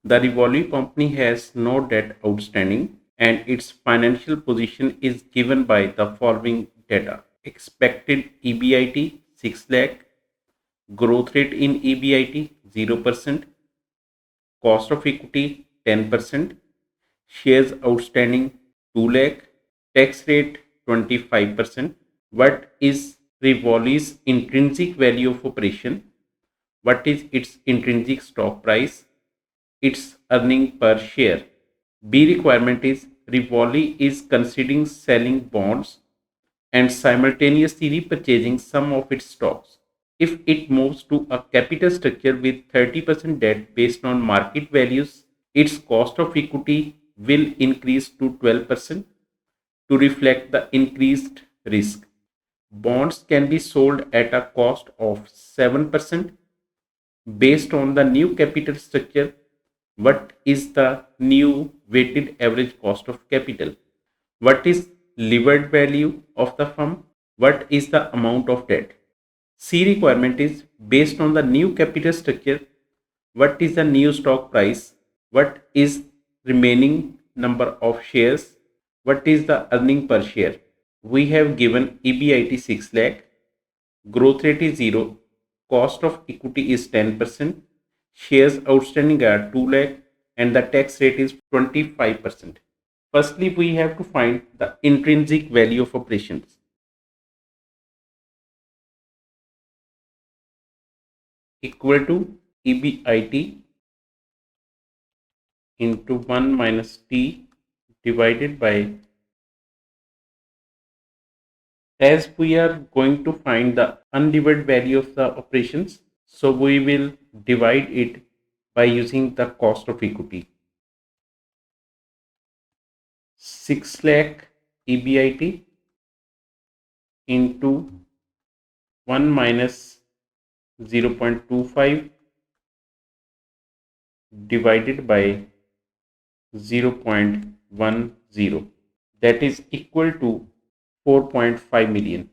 The Rivoli Company has no debt outstanding and its financial position is given by the following data. Expected EBIT 6 lakh, growth rate in EBIT 0%, cost of equity 10%, shares outstanding 2 lakh, tax rate 25%. What is Rivoli's intrinsic value of operation? What is its intrinsic stock price? Its earning per share. B requirement is Rivoli is considering selling bonds and simultaneously repurchasing some of its stocks. If it moves to a capital structure with 30% debt based on market values, its cost of equity will increase to 12% to reflect the increased risk. Bonds can be sold at a cost of 7% based on the new capital structure. What is the new weighted average cost of capital? What is levered value of the firm? What is the amount of debt? C requirement is based on the new capital structure. What is the new stock price? What is remaining number of shares? What is the earning per share? We have given EBIT 6 lakh, growth rate is 0, cost of equity is 10%, shares outstanding are 2 lakh and the tax rate is 25%. Firstly, we have to find the intrinsic value of operations. Equal to EBIT into 1 minus T divided by, as we are going to find the unlevered value of the operations, so we will divide it by using the cost of equity. 6 lakh EBIT into 1 minus 0.25 divided by 0.10, that is equal to 4.5 million.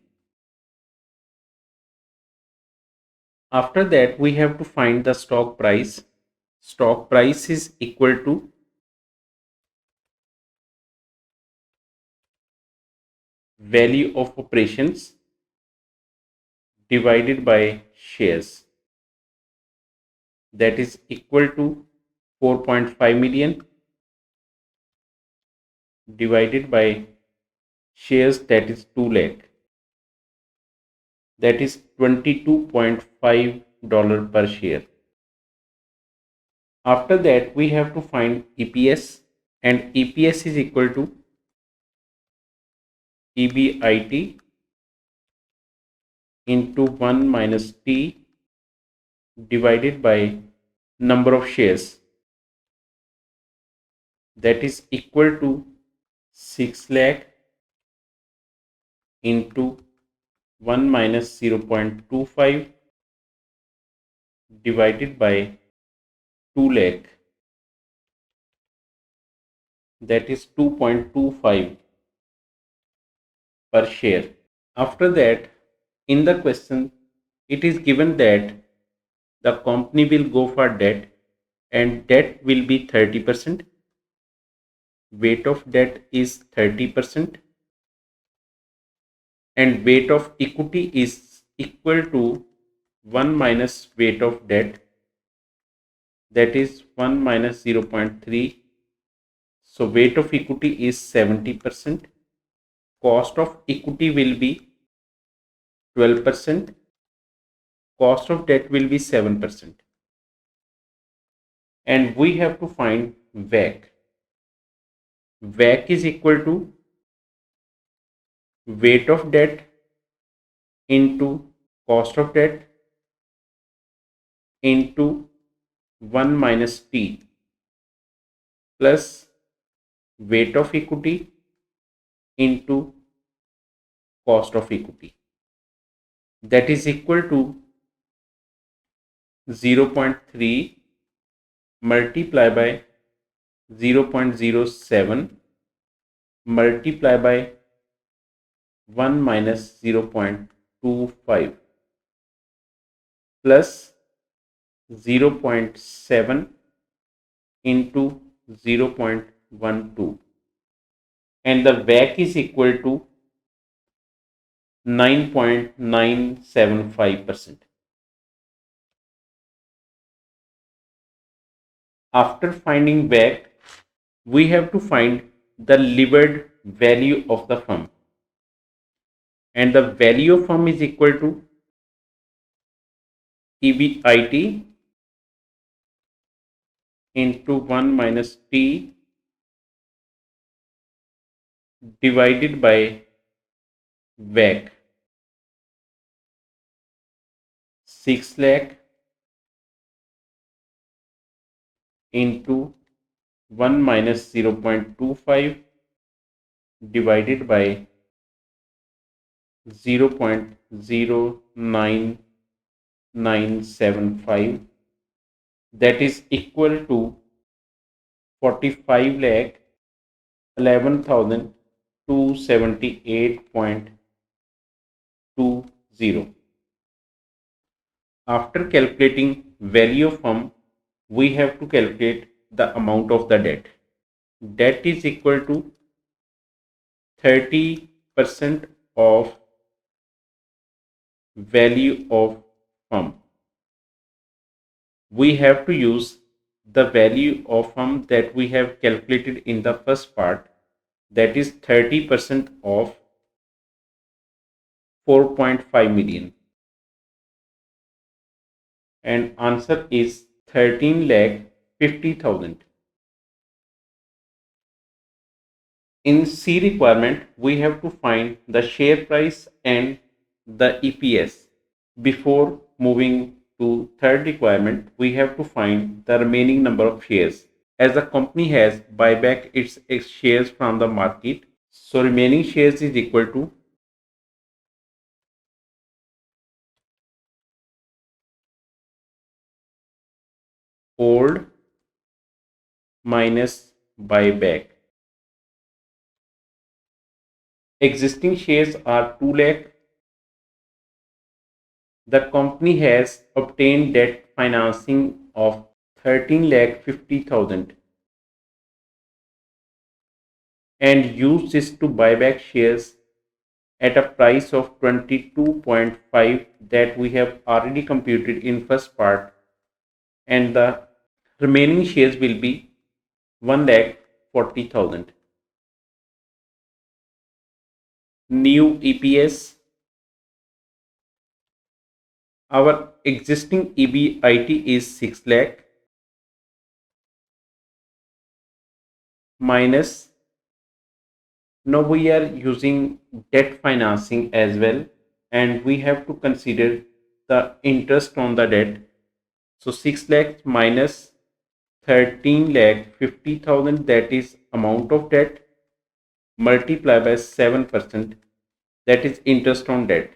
After that, we have to find the stock price. Stock price is equal to value of operations divided by shares, that is equal to 4.5 million divided by shares, that is 2 lakh, that is $22.5 per share. After that, we have to find EPS, and EPS is equal to EBIT into 1 minus T divided by number of shares, that is equal to 6 lakh into 1 minus 0.25 divided by 2 lakh, that is 2.25 per share. After that, in the question, it is given that the company will go for debt and debt will be 30%. Weight of debt is 30% and weight of equity is equal to 1 minus weight of debt, that is 1 minus 0.3. So weight of equity is 70%. Cost of equity will be 12%. Cost of debt will be 7%. And we have to find WACC. WACC is equal to weight of debt into cost of debt into 1 minus T plus weight of equity into cost of equity, that is equal to 0.3 multiplied by 0.07 multiplied by 1 minus 0.25 plus 0.7 into 0.12, and the WACC is equal to 9.975%. After finding WACC, we have to find the levered value of the firm, and the value of firm is equal to EBIT into 1 minus T divided by WACC. 6 lakh into 1 minus 0.25 divided by 0.09975, that is equal to 45 lakh 11,278.20. After calculating value of firm, we have to calculate the amount of the debt. Debt is equal to 30% of value of firm. We have to use the value of firm that we have calculated in the first part, that is 30% of 4.5 million, and answer is 13 lakh 50,000. In C requirement, we have to find the share price and the EPS. Before moving to third requirement, we have to find the remaining number of shares. As the company has buyback its shares from the market, so remaining shares is equal to old minus buyback. Existing shares are 2 lakh. The company has obtained debt financing of 13 lakh 50,000 and used this to buy back shares at a price of 22.5 that we have already computed in first part, and the remaining shares will be 1 lakh 40,000. New EPS. Our existing EBIT is 6 lakh minus, now we are using debt financing as well, and we have to consider the interest on the debt. So 6 lakh minus 13 lakh 50,000, that is amount of debt, multiply by 7%, that is interest on debt,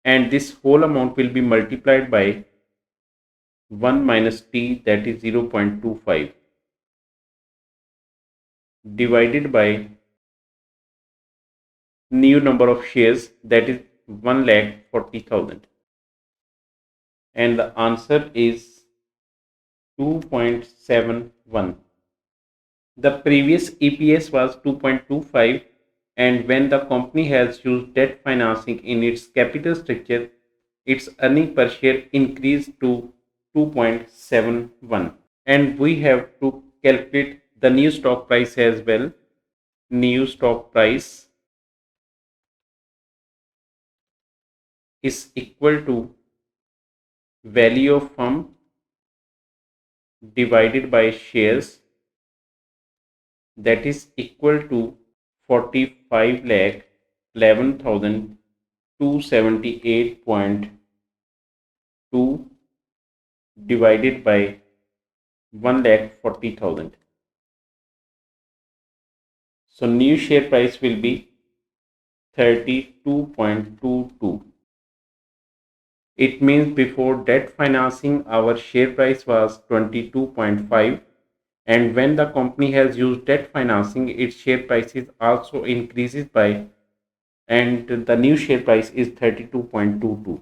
and this whole amount will be multiplied by 1 minus T, that is 0.25, divided by new number of shares, that is 1 lakh 40,000, and the answer is 2.71. The previous EPS was 2.25, and when the company has used debt financing in its capital structure, its earning per share increased to 2.71. And we have to calculate the new stock price as well. New stock price is equal to value of firm divided by shares, that is equal to 45 lakh 11,278.2 divided by 1 lakh 40,000. So new share price will be 32.22. It means before debt financing our share price was 22.5, and when the company has used debt financing its share prices also increases by, and the new share price is 32.22.